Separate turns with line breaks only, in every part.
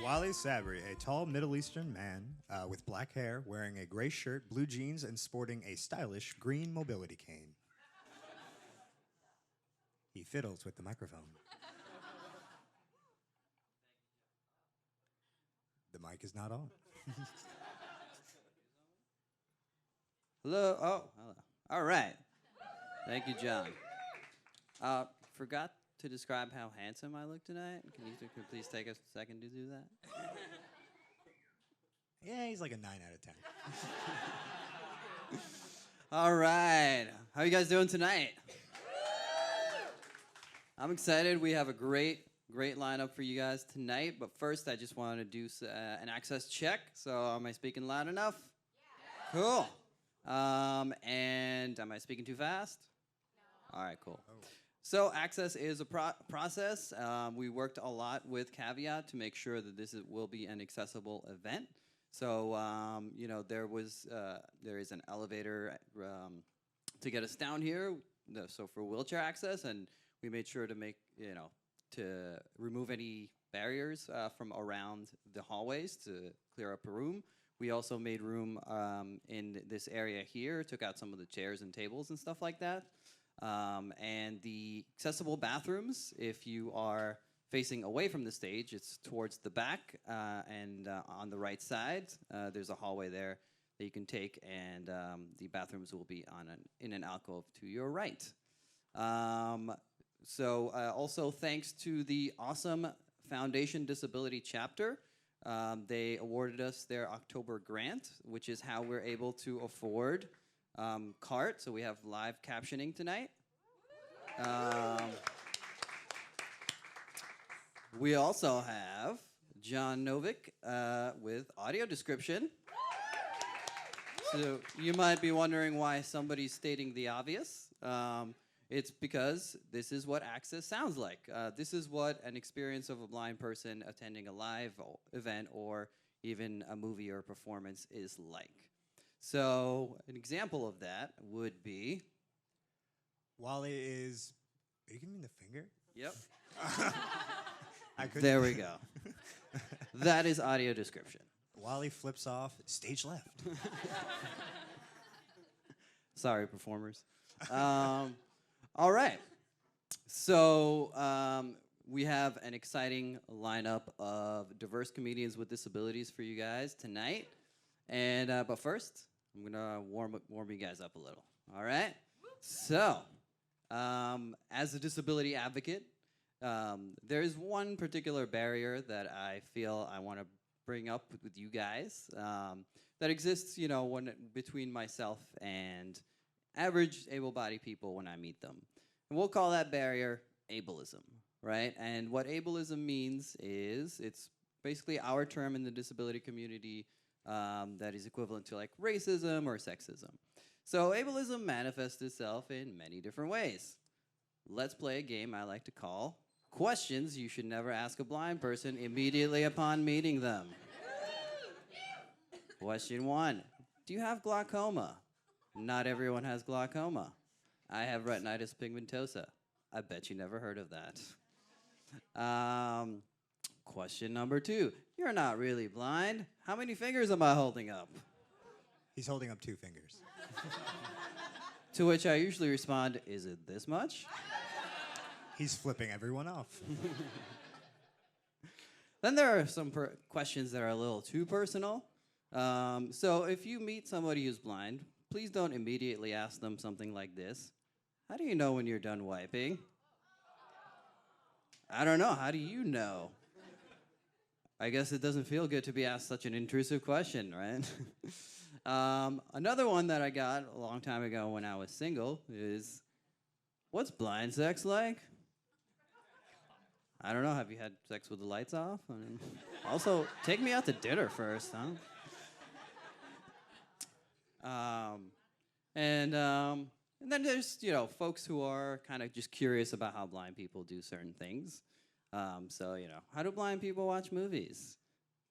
Walei Sabry, a tall Middle Eastern man with black hair, wearing a gray shirt, blue jeans, and sporting a stylish green mobility cane. He fiddles with the microphone. The mic is not on.
Hello. Oh, hello. All right. Thank you, John. Forgot to describe how handsome I look tonight. Can you please take a second to do that?
Yeah, he's like a 9 out of 10.
All right. How you guys doing tonight? I'm excited. We have a great lineup for you guys tonight. But first, I just want to do an access check. So, am I speaking loud enough? Yeah. Cool. And am I speaking too fast? No. All right, cool. Oh. So access is a process. We worked a lot with Caveat to make sure that will be an accessible event. So there is an elevator to get us down here. So for wheelchair access, and we made sure to to remove any barriers from around the hallways to clear up a room. We also made room in this area here, took out some of the chairs and tables and stuff like that. And the accessible bathrooms, if you are facing away from the stage, it's towards the back and on the right side. There's a hallway there that you can take, and the bathrooms will be in an alcove to your right. Also thanks to the awesome Foundation Disability Chapter, they awarded us their October grant, which is how we're able to afford CART, so we have live captioning tonight. We also have John Novick with audio description. So you might be wondering why somebody's stating the obvious. It's because this is what access sounds like. This is what an experience of a blind person attending a live event or even a movie or performance is like. So an example of that would be...
Walei is... Are you giving me the finger?
Yep.
I couldn't.
There we go. That is audio description.
Walei flips off, stage left.
Sorry, performers. All right. So we have an exciting lineup of diverse comedians with disabilities for you guys tonight. And but first, I'm gonna warm you guys up a little. All right. So, as a disability advocate, there is one particular barrier that I feel I want to bring up with you guys that exists, between myself and average able-bodied people when I meet them. And we'll call that barrier ableism, right? And what ableism means is it's basically our term in the disability community that is equivalent to like racism or sexism. So ableism manifests itself in many different ways. Let's play a game I like to call Questions You Should Never Ask a Blind Person Immediately Upon Meeting Them. Question 1. Do you have glaucoma? Not everyone has glaucoma. I have retinitis pigmentosa. I bet you never heard of that. Question number 2. You're not really blind. How many fingers am I holding up?
He's holding up 2 fingers.
To which I usually respond, is it this much?
He's flipping everyone off.
Then there are some questions that are a little too personal. So if you meet somebody who's blind, please don't immediately ask them something like this. How do you know when you're done wiping? I don't know. How do you know? I guess it doesn't feel good to be asked such an intrusive question, right? Another one that I got a long time ago when I was single is, what's blind sex like? I don't know. Have you had sex with the lights off? I mean, also, take me out to dinner first, huh? And then there's, folks who are kind of just curious about how blind people do certain things. So, how do blind people watch movies?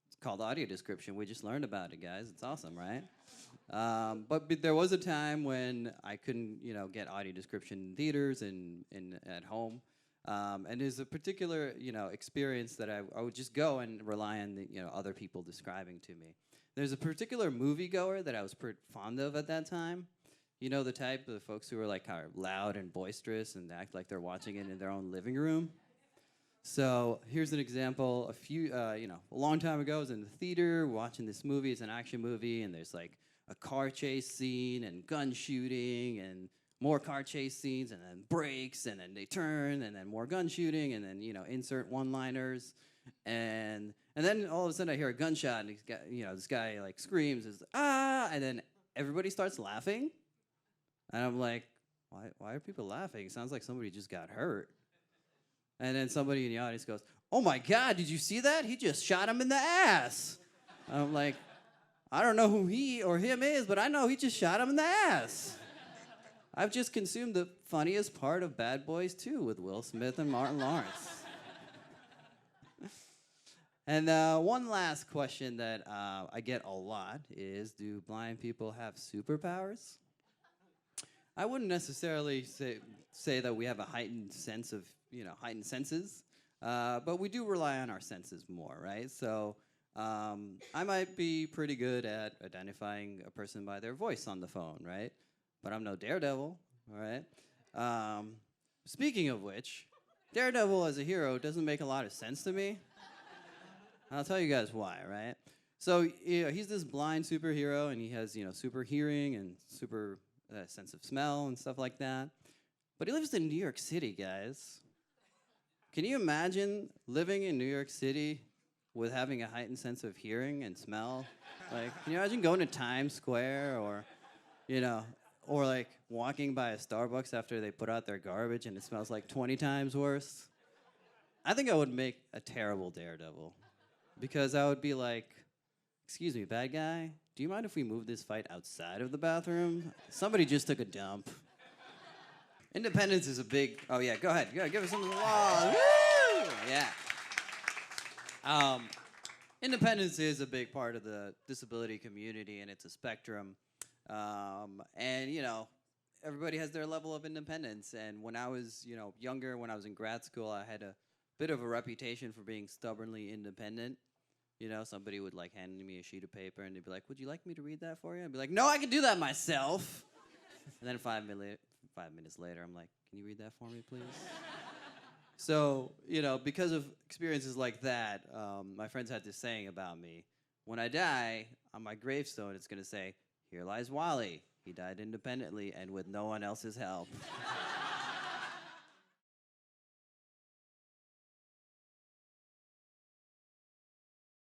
It's called audio description. We just learned about it, guys. It's awesome, right? But there was a time when I couldn't, get audio description in theaters and at home. And there's a particular, experience that I would just go and rely on the, other people describing to me. There's a particular moviegoer that I was fond of at that time. You know, the type of folks who are like kind of loud and boisterous and act like they're watching it in their own living room. So here's an example. A long time ago, I was in the theater watching this movie. It's an action movie, and there's like a car chase scene and gun shooting and more car chase scenes and then breaks and then they turn and then more gun shooting and then, insert one-liners. And then all of a sudden I hear a gunshot and this guy like screams, ah, and then everybody starts laughing. And I'm like, why are people laughing? It sounds like somebody just got hurt. And then somebody in the audience goes, oh my God, did you see that? He just shot him in the ass. And I'm like, I don't know who he or him is, but I know he just shot him in the ass. I've just consumed the funniest part of Bad Boys 2 with Will Smith and Martin Lawrence. And one last question that I get a lot is, do blind people have superpowers? I wouldn't necessarily say that we have a heightened sense of, heightened senses, but we do rely on our senses more, right? So I might be pretty good at identifying a person by their voice on the phone, right? But I'm no Daredevil, all right? Speaking of which, Daredevil as a hero doesn't make a lot of sense to me. I'll tell you guys why, right? So he's this blind superhero, and he has, super hearing and super sense of smell and stuff like that. But he lives in New York City, guys. Can you imagine living in New York City with having a heightened sense of hearing and smell? Like, can you imagine going to Times Square or, or like walking by a Starbucks after they put out their garbage and it smells like 20 times worse? I think I would make a terrible Daredevil because I would be like, excuse me, bad guy, do you mind if we move this fight outside of the bathroom? Somebody just took a dump. Independence is a big... Oh, yeah, go ahead. Give us some applause. Woo! Yeah. Independence is a big part of the disability community, and it's a spectrum. And, everybody has their level of independence. And when I was, younger, when I was in grad school, I had a bit of a reputation for being stubbornly independent. Somebody would like hand me a sheet of paper and they'd be like, would you like me to read that for you? I'd be like, no, I can do that myself. And then 5 minutes later, I'm like, can you read that for me, please? So, because of experiences like that, my friends had this saying about me. When I die, on my gravestone, it's going to say, here lies Walei. He died independently and with no one else's help.